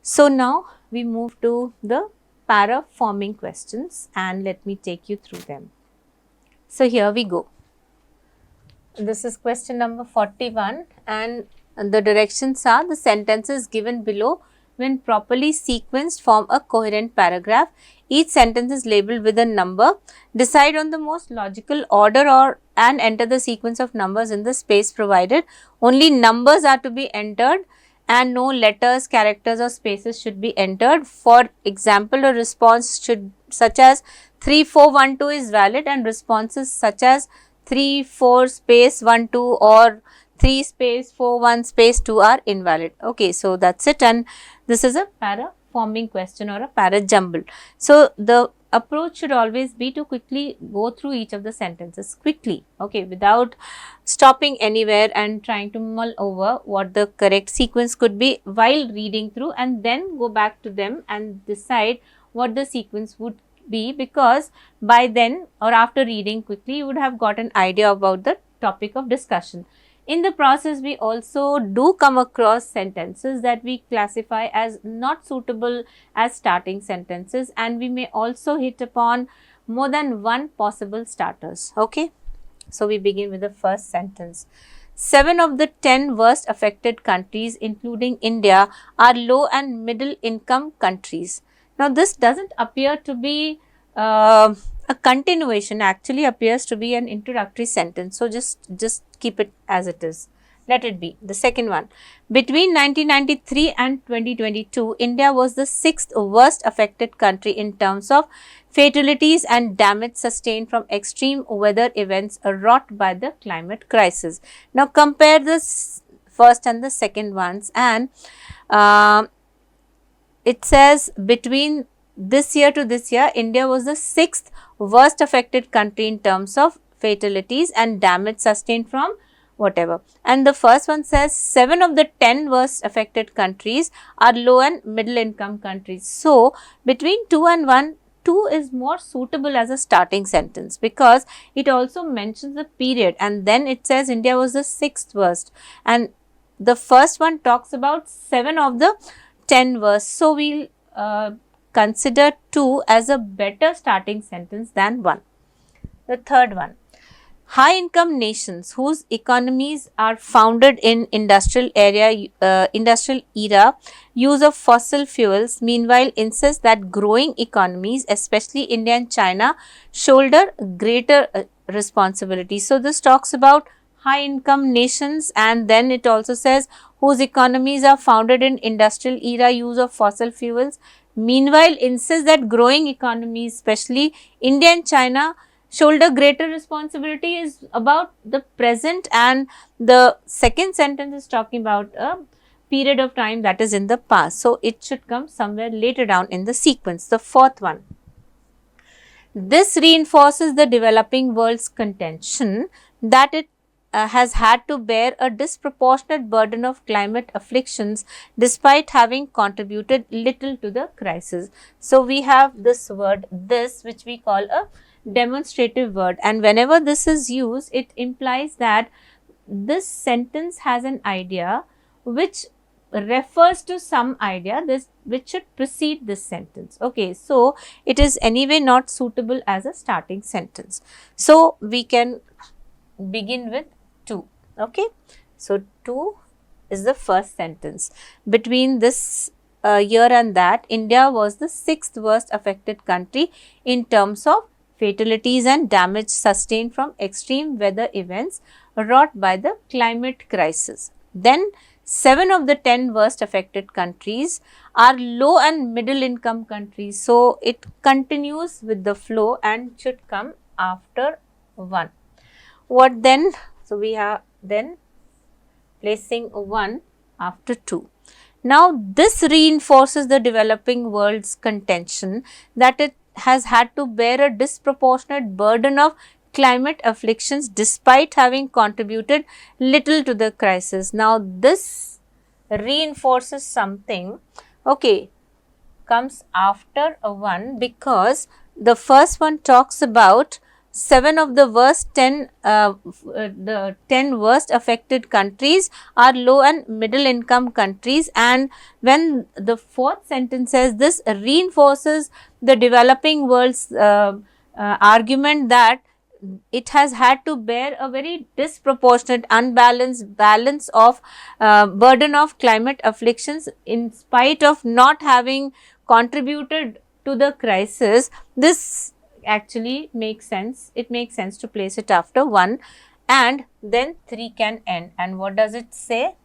So now we move to the para forming questions and let me take you through them. So here we go. This is question number 41 and the directions are: the sentences given below when properly sequenced form a coherent paragraph. Each sentence is labeled with a number. Decide on the most logical order and enter the sequence of numbers in the space provided. Only numbers are to be entered and no letters, characters or spaces should be entered. For example, a response should such as 3412 is valid and responses such as 3 4 space 1 2 or 3 space 4 1 space 2 are invalid. Okay, so that's it, and this is a para forming question or a para jumble. So the approach should always be to quickly go through each of the sentences quickly, okay, without stopping anywhere and trying to mull over what the correct sequence could be while reading through, and then go back to them and decide what the sequence would be, because by then or after reading quickly you would have got an idea about the topic of discussion. In the process, we also do come across sentences that we classify as not suitable as starting sentences, and we may also hit upon more than one possible starters. Okay, so we begin with the first sentence. 7 of the 10 worst affected countries, including India, are low and middle income countries. Now, this doesn't appear to be a continuation, actually appears to be an introductory sentence. So, just keep it as it is. Let it be. The second one. Between 1993 and 2022, India was the 6th worst affected country in terms of fatalities and damage sustained from extreme weather events wrought by the climate crisis. Now, compare the first and the second ones, and it says between this year to this year, India was the 6th worst affected country in terms of fatalities and damage sustained from whatever. And the first one says 7 of the 10 worst affected countries are low and middle income countries. So, between 2 and 1, 2 is more suitable as a starting sentence because it also mentions the period, and then it says India was the 6th worst, and the first one talks about 7 of the 10 worst. So, we will consider 2 as a better starting sentence than 1. The third one. High income nations whose economies are founded in industrial era use of fossil fuels, meanwhile insist that growing economies, especially India and China, shoulder greater responsibility. So, this talks about high income nations, and then it also says whose economies are founded in industrial era use of fossil fuels, meanwhile insist that growing economies, especially India and China, shoulder greater responsibility, is about the present, and the second sentence is talking about a period of time that is in the past. So, it should come somewhere later down in the sequence. The fourth one. This reinforces the developing world's contention that it has had to bear a disproportionate burden of climate afflictions despite having contributed little to the crisis. So, we have this word this, which we call a demonstrative word, and whenever this is used, it implies that this sentence has an idea which refers to some idea which should precede this sentence. Okay, so it is anyway not suitable as a starting sentence. So, we can begin with 2. Okay, so 2 is the first sentence. Between this year and that, India was the 6th worst affected country in terms of fatalities and damage sustained from extreme weather events wrought by the climate crisis. Then 7 of the 10 worst affected countries are low and middle income countries. So, it continues with the flow and should come after 1. What then? So, we are then placing 1 after 2. Now, this reinforces the developing world's contention that it has had to bear a disproportionate burden of climate afflictions despite having contributed little to the crisis. Now, this reinforces something, okay, comes after a 1 because the first one talks about 7 of the the 10 worst affected countries are low and middle income countries. And when the fourth sentence says, this reinforces the developing world's argument that it has had to bear a very disproportionate, unbalanced balance of burden of climate afflictions in spite of not having contributed to the crisis. This actually makes sense. It makes sense to place it after 1 and then 3 can end. And what does it say?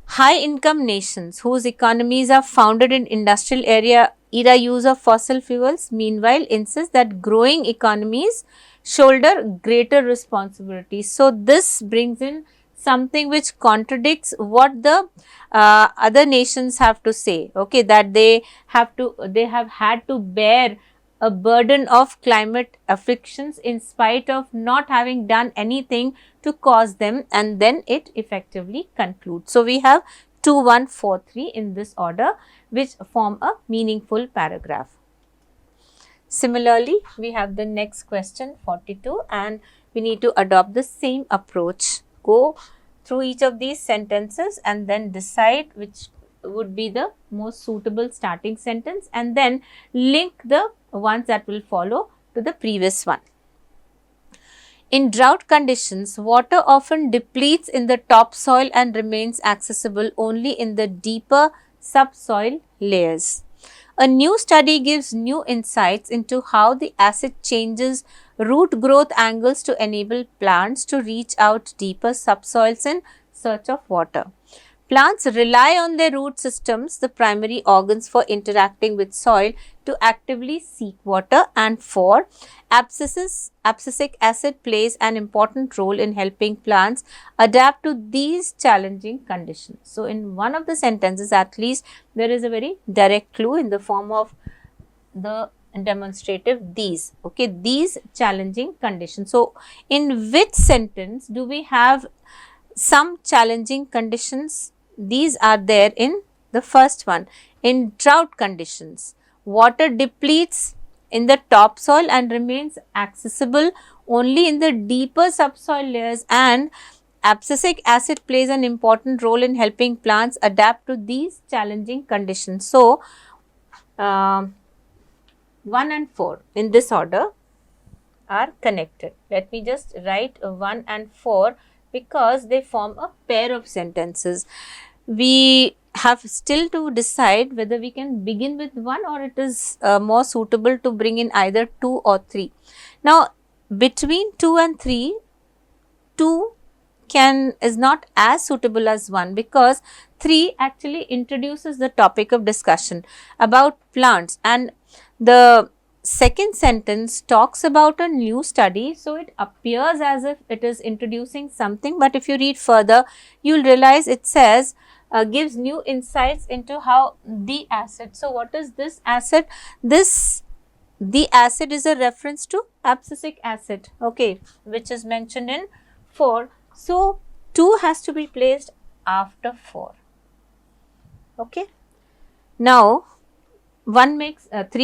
High income nations whose economies are founded in industrial era use of fossil fuels meanwhile insist that growing economies shoulder greater responsibilities. So this brings in something which contradicts what the other nations have to say, okay, that they have had to bear a burden of climate afflictions in spite of not having done anything to cause them, and then it effectively concludes. So we have 2, 1, 4, 3 in this order, which form a meaningful paragraph. Similarly, we have the next question 42, and we need to adopt the same approach. Go through each of these sentences and then decide which would be the most suitable starting sentence, and then link the ones that will follow to the previous one. In drought conditions, water often depletes in the topsoil and remains accessible only in the deeper subsoil layers. A new study gives new insights into how the acid changes root growth angles to enable plants to reach out deeper subsoils in search of water. Plants rely on their root systems, the primary organs for interacting with soil, to actively seek water. And 4, abscisic acid plays an important role in helping plants adapt to these challenging conditions. So, in one of the sentences at least, there is a very direct clue in the form of the demonstrative these, okay, these challenging conditions. So, in which sentence do we have some challenging conditions? These are there in the first one. In drought conditions, water depletes in the topsoil and remains accessible only in the deeper subsoil layers, and abscisic acid plays an important role in helping plants adapt to these challenging conditions. So, 1 and 4 in this order are connected. Let me just write 1 and 4 because they form a pair of sentences. We have still to decide whether we can begin with 1 or it is more suitable to bring in either 2 or 3. Now, between 2 and 3, 2 is not as suitable as 1 because 3 actually introduces the topic of discussion about plants, and the second sentence talks about a new study, so it appears as if it is introducing something, but if you read further, you will realize it says gives new insights into how the acid. So, what is this acid? The acid is a reference to abscisic acid, okay, which is mentioned in 4. So, 2 has to be placed after 4, okay. Now, 3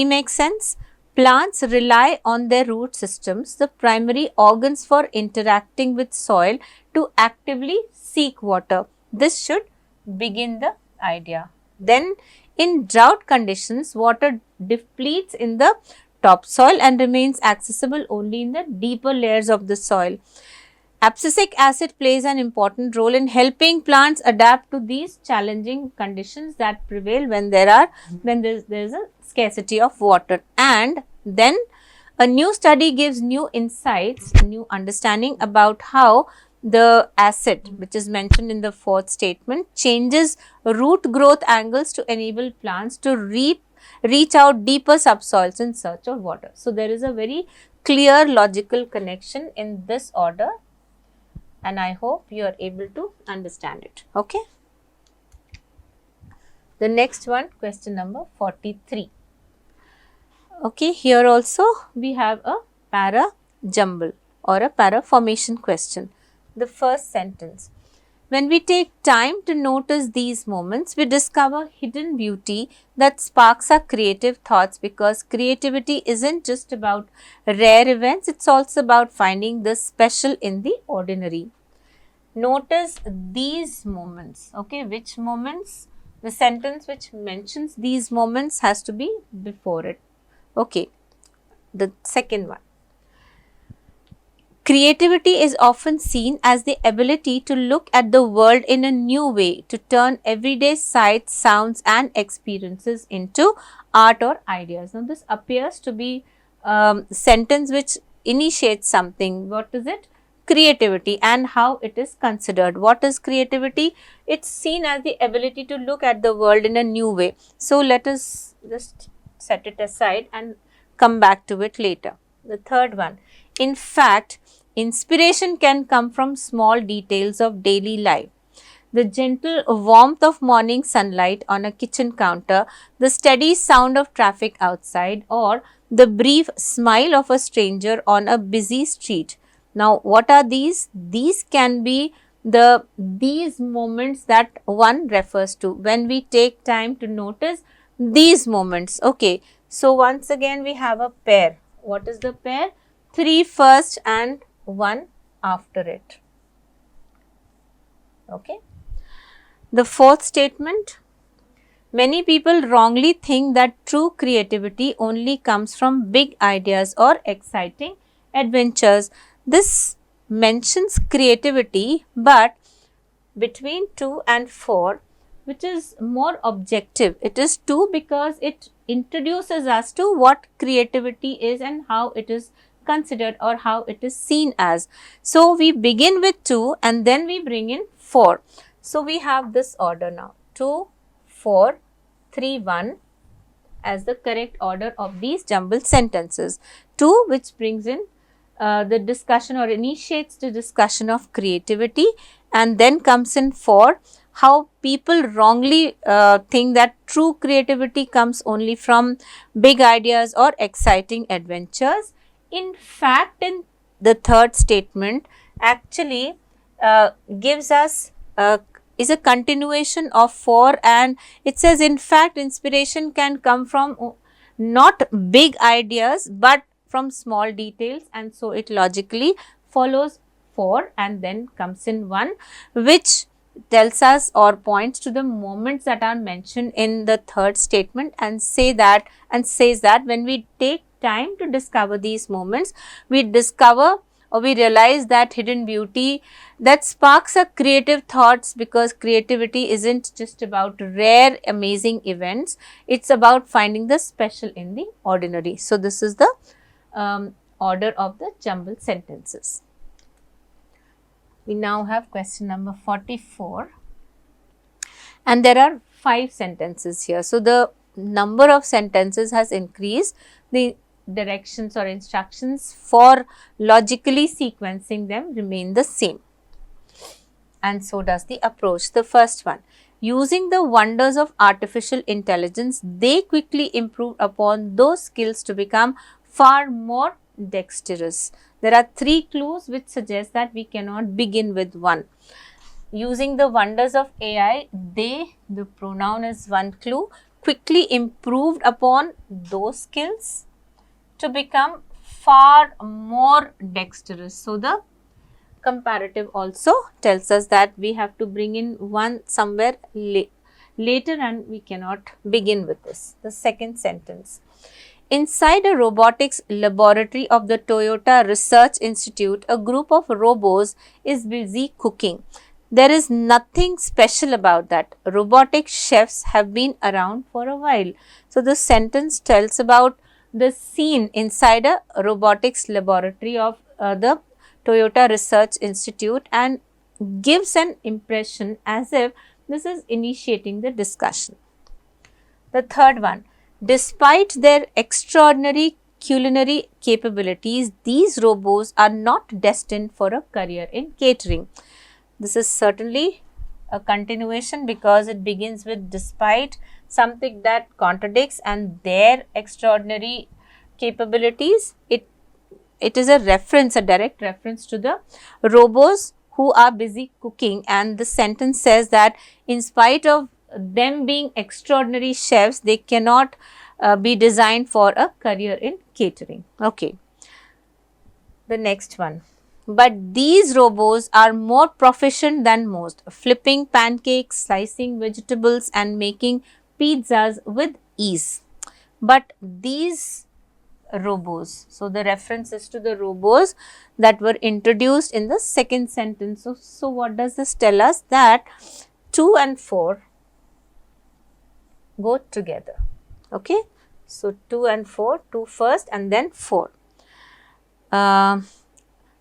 makes sense. Plants rely on their root systems, the primary organs for interacting with soil, to actively seek water. This should begin the idea. Then, in drought conditions, water depletes in the topsoil and remains accessible only in the deeper layers of the soil. Abscisic acid plays an important role in helping plants adapt to these challenging conditions that prevail when there is a scarcity of water. And then a new study gives new insights, new understanding about how the acid, which is mentioned in the 4th statement, changes root growth angles to enable plants to reach out deeper subsoils in search of water. So, there is a very clear logical connection in this order, and I hope you are able to understand it, okay. The next one, question number 43. Okay, here also we have a para jumble or a para formation question. The first sentence, When we take time to notice these moments, we discover hidden beauty that sparks our creative thoughts, because creativity isn't just about rare events, it's also about finding the special in the ordinary. Notice these moments. Okay, which moments? The sentence which mentions these moments has to be before it. Okay, the second one. Creativity is often seen as the ability to look at the world in a new way, to turn everyday sights, sounds and experiences into art or ideas. Now, this appears to be sentence which initiates something. What is it? Creativity and how it is considered. What is creativity? It's seen as the ability to look at the world in a new way. So, let us just set it aside and come back to it later. The third one. In fact, inspiration can come from small details of daily life. The gentle warmth of morning sunlight on a kitchen counter, the steady sound of traffic outside, or the brief smile of a stranger on a busy street. Now, what are these? These can be these moments that one refers to when we take time to notice these moments. Okay, so once again we have a pair. What is the pair? 3 first and 1 after it. Okay. The fourth statement. Many people wrongly think that true creativity only comes from big ideas or exciting adventures. This mentions creativity, but between 2 and 4, which is more objective. It is 2 because it introduces us to what creativity is and how it is considered or how it is seen as. So, we begin with 2 and then we bring in 4. So, we have this order now: 2, 4, 3, 1 as the correct order of these jumbled sentences. 2, which brings in the discussion or initiates the discussion of creativity, and then comes in 4, how people wrongly think that true creativity comes only from big ideas or exciting adventures. In fact, in the third statement actually gives us is a continuation of 4, and it says, in fact, inspiration can come from not big ideas but from small details, and so it logically follows 4 and then comes in 1, which tells us or points to the moments that are mentioned in the third statement, and says that when we take time to discover these moments, we discover or we realize that hidden beauty that sparks our creative thoughts, because creativity isn't just about rare amazing events, it's about finding the special in the ordinary. So, this is the order of the jumbled sentences. We now have question number 44, and there are 5 sentences here. So, the number of sentences has increased. The directions or instructions for logically sequencing them remain the same, and so does the approach. The first one: using the wonders of artificial intelligence, they quickly improve upon those skills to become far more dexterous. There are 3 clues which suggest that we cannot begin with 1. Using the wonders of AI, they, the pronoun is one clue, quickly improved upon those skills to become far more dexterous. So, the comparative also tells us that we have to bring in 1 somewhere later, and we cannot begin with this. The second sentence: inside a robotics laboratory of the Toyota Research Institute, a group of robots is busy cooking. There is nothing special about that. Robotic chefs have been around for a while. So, the sentence tells about the scene inside a robotics laboratory of the Toyota Research Institute and gives an impression as if this is initiating the discussion. The third one: despite their extraordinary culinary capabilities, these robots are not destined for a career in catering. This is certainly a continuation because it begins with despite, something that contradicts, and their extraordinary capabilities. It is a reference, a direct reference to the robots who are busy cooking, and the sentence says that in spite of them being extraordinary chefs, they cannot be designed for a career in catering. Okay. The next one. But these robots are more proficient than most, flipping pancakes, slicing vegetables and making pizzas with ease. But these robots, so the reference is to the robots that were introduced in the second sentence. So what does this tell us? That 2 and 4 go together. Okay. So 2 and 4, 2 first and then 4.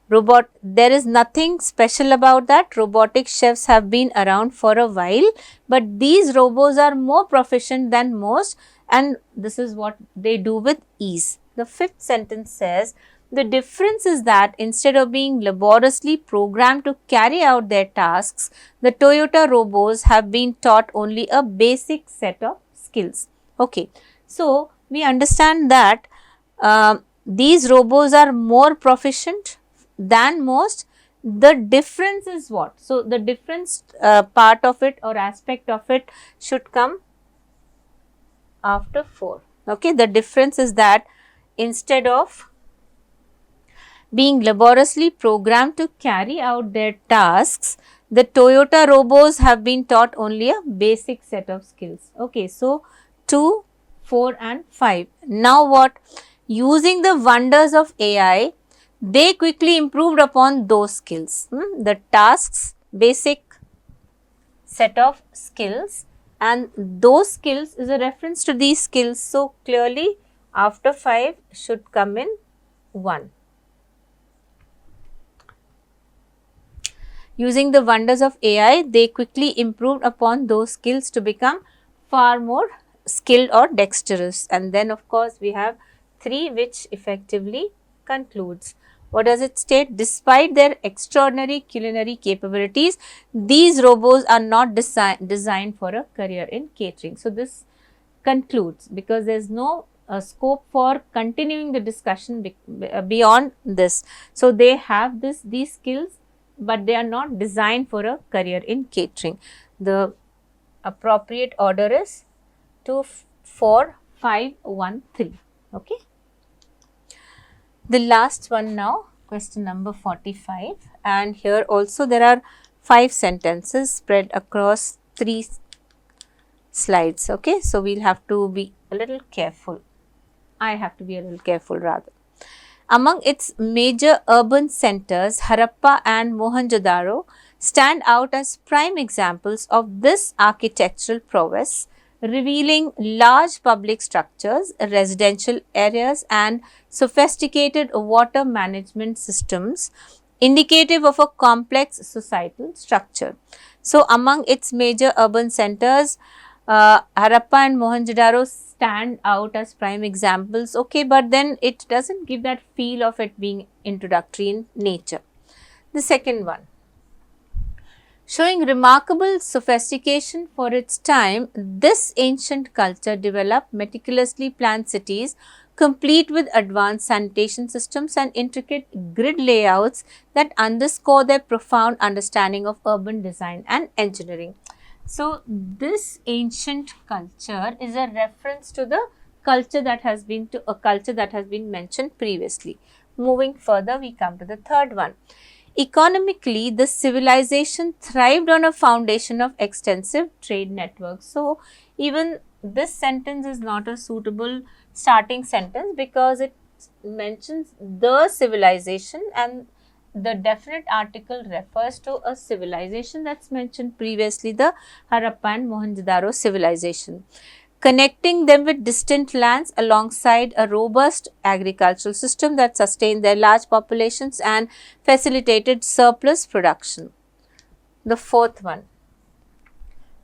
There is nothing special about that. Robotic chefs have been around for a while, but these robots are more proficient than most, and this is what they do with ease. The fifth sentence says, the difference is that instead of being laboriously programmed to carry out their tasks, the Toyota robots have been taught only a basic set of skills. Okay, so we understand that these robots are more proficient than most. The difference is what? So, the difference part of it or aspect of it should come after 4. Okay, the difference is that instead of being laboriously programmed to carry out their tasks, the Toyota robots have been taught only a basic set of skills. Okay, so 2, 4 and 5. Now what? Using the wonders of AI, they quickly improved upon those skills. The tasks, basic set of skills, and those skills is a reference to these skills. So, clearly after 5 should come in 1. Using the wonders of AI, they quickly improved upon those skills to become far more skilled or dexterous. And then of course, we have 3, which effectively concludes. What does it state? Despite their extraordinary culinary capabilities, these robots are not designed for a career in catering. So, this concludes, because there is no scope for continuing the discussion beyond this. So, they have these skills, but they are not designed for a career in catering. The appropriate order is 2, 4, 5, 1, 3. Okay. The last one now, question number 45, and here also there are 5 sentences spread across 3 slides. Okay, so we'll have to be a little careful. I have to be a little careful rather. Among its major urban centers, Harappa and Mohenjo-daro stand out as prime examples of this architectural prowess, revealing large public structures, residential areas and sophisticated water management systems, indicative of a complex societal structure. So, among its major urban centers, Harappa and Mohenjo-daro stand out as prime examples. Okay, but then it doesn't give that feel of it being introductory in nature. The second one, showing remarkable sophistication for its time, this ancient culture developed meticulously planned cities, complete with advanced sanitation systems and intricate grid layouts that underscore their profound understanding of urban design and engineering. So, this ancient culture is a reference to the culture that has been mentioned previously. Moving further, we come to the third one. Economically, the civilization thrived on a foundation of extensive trade networks. So, even this sentence is not a suitable starting sentence, because it mentions the civilization and the definite article refers to a civilization that's mentioned previously, the Harappa and Mohenjo-daro civilization, connecting them with distant lands alongside a robust agricultural system that sustained their large populations and facilitated surplus production. The fourth one,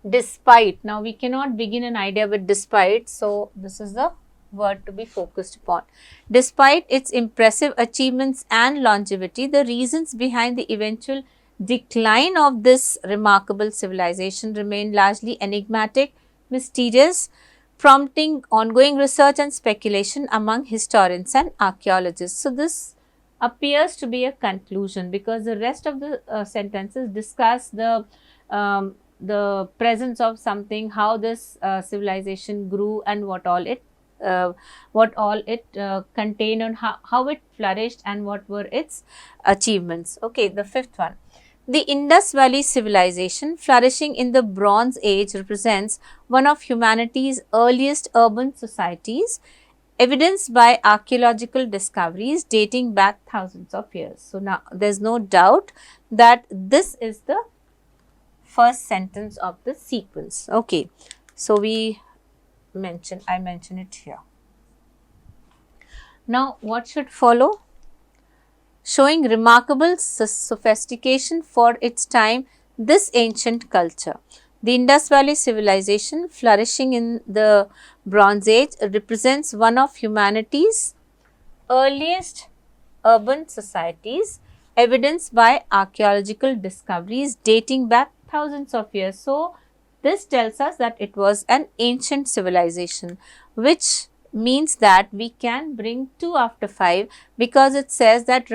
despite. Now, we cannot begin an idea with despite, so this is the word to be focused upon. Despite its impressive achievements and longevity, the reasons behind the eventual decline of this remarkable civilization remain largely enigmatic, mysterious, prompting ongoing research and speculation among historians and archaeologists. So, this appears to be a conclusion, because the rest of the sentences discuss the presence of something, how this civilization grew, and what all it contained, and how it flourished, and what were its achievements. Okay, the fifth one. The Indus Valley civilization, flourishing in the Bronze Age, represents one of humanity's earliest urban societies, evidenced by archaeological discoveries dating back thousands of years. So now there's no doubt that this is the first sentence of the sequence. Okay, so I mention it here. Now what should follow? Showing remarkable sophistication for its time, this ancient culture. The Indus Valley civilization, flourishing in the Bronze Age, represents one of humanity's earliest urban societies, evidenced by archaeological discoveries dating back thousands of years. So, this tells us that it was an ancient civilization, which means that we can bring 2 after 5, because it says that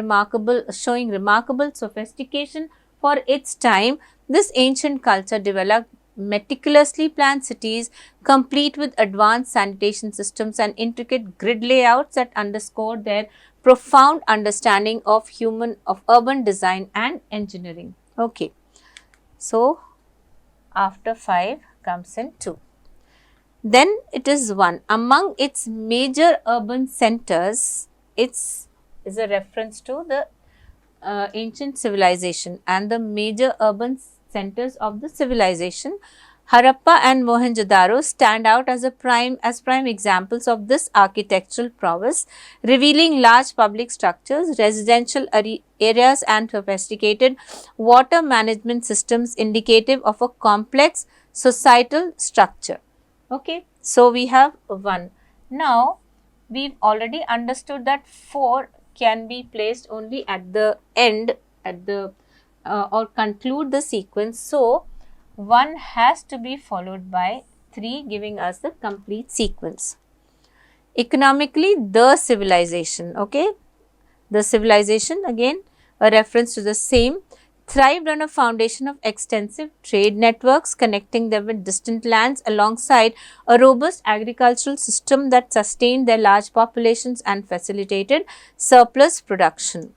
showing remarkable sophistication for its time, this ancient culture developed meticulously planned cities, complete with advanced sanitation systems and intricate grid layouts that underscore their profound understanding of urban design and engineering. Okay, so after 5 comes in 2. Then it is 1. Among its major urban centers, it's is a reference to the ancient civilization, and the major urban centers of the civilization, Harappa and Mohenjo-daro, stand out as prime examples of this architectural prowess, revealing large public structures, residential areas and sophisticated water management systems, indicative of a complex societal structure. Okay, so we have 1. Now, we've already understood that 4 can be placed only at the end, or conclude the sequence. So, 1 has to be followed by 3, giving us the complete sequence. Economically, the civilization, okay, the civilization, again a reference to the same, thrived on a foundation of extensive trade networks connecting them with distant lands, alongside a robust agricultural system that sustained their large populations and facilitated surplus production.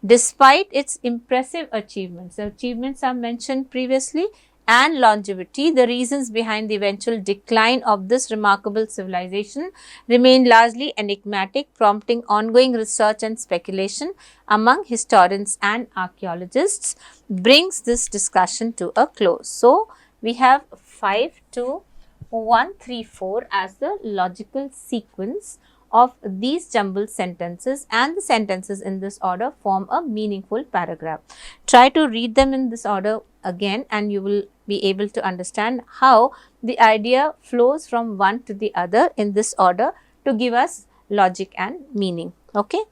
Despite its impressive achievements, the achievements are mentioned previously, and longevity, the reasons behind the eventual decline of this remarkable civilization remain largely enigmatic, prompting ongoing research and speculation among historians and archaeologists, brings this discussion to a close. So, we have 5 to 1, 3, 4 as the logical sequence of these jumbled sentences, and the sentences in this order form a meaningful paragraph. Try to read them in this order again, and you will be able to understand how the idea flows from one to the other in this order to give us logic and meaning. Okay.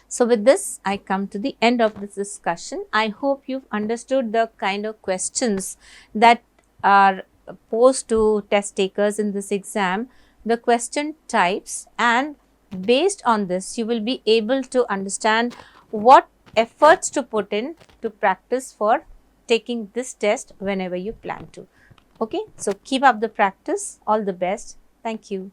So, with this I come to the end of this discussion. I hope you've understood the kind of questions that are posed to test takers in this exam, the question types, and based on this you will be able to understand what efforts to put in to practice for taking this test whenever you plan to. Okay, so keep up the practice. All the best. Thank you.